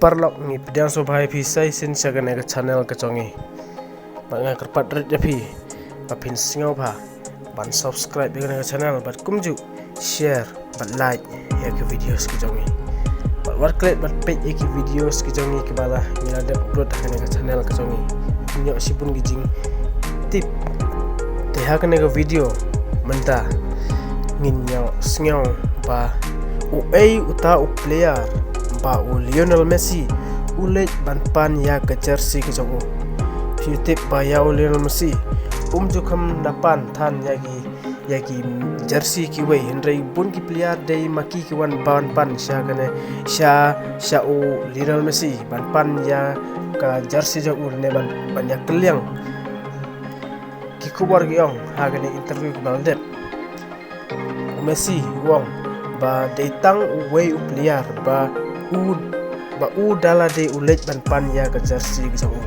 Parlok ni pidang so bhai phi sai sin sagan ga channel ka chongi banga kerpat red japi papin singau bha ban subscribe ga channel bat kumju share bat like ya ke videos ki chongi bat war klik bat page ki videos ki chongi ke bala mina de upload ga channel ka chongi nyo sibun gijing tip te ha ga video menta ngin nyo singau ba uta player ba Lionel Messi ulet ban ya ke jersey ke jongo tip ba ya Lionel Messi jukam dapan than yagi jersey ki wei hendrai bun ki player dei maki ki wan pan sha kane sha Lionel Messi ban ya ka jersey jongo ne ban ya kelyang ki kubar gi ong ha kane interview ki baldet Messi wong ba datang wei player ba dala de ulet ban ya ke jersey ke jongo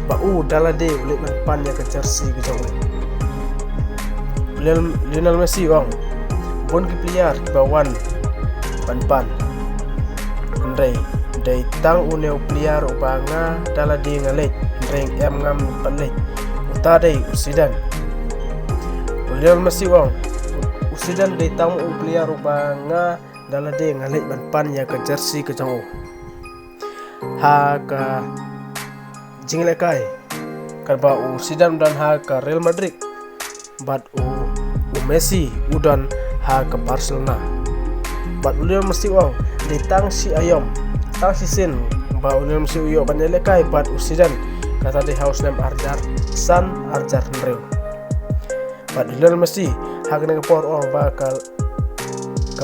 ba dala de ulet ban ya ke jersey ke jongo Lionel Messi wong bon ki player ba wan ban ndai datang uneu player ubanga dala de ngalet reng em ngam panle uta de usidan Lionel Messi wong usidan datang player ubanga dala de ngalet ban ya ke jersey ke jongo ha ka jingle kai karba usidan dan ha ka Real Madrid bat Messi udan ha ke Barcelona bat Lionel Messi wong ditang si ayom tang si sin ba Lionel Messi uyo banele kai bat usidan kata de house name arjar nreu bat Lionel Messi ha ke por ong ba ka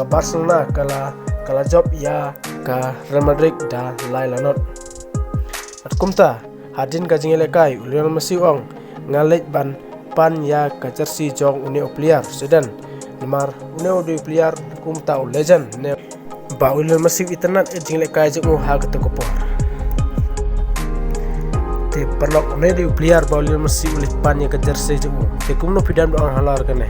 Barcelona kala job ya ka Real Madrid da lailanot at kumta hadin ka jingele kai Lionel Messi ong ngalet pan ya ka jersey jong uni player sedan lemar uni player kumta legend ne ba Lionel Messi internet jingele kai jong ha ka kopor te perlok uni player ba Lionel Messi ulit pan ya ka jersey jong te kumno pidan ong halar kane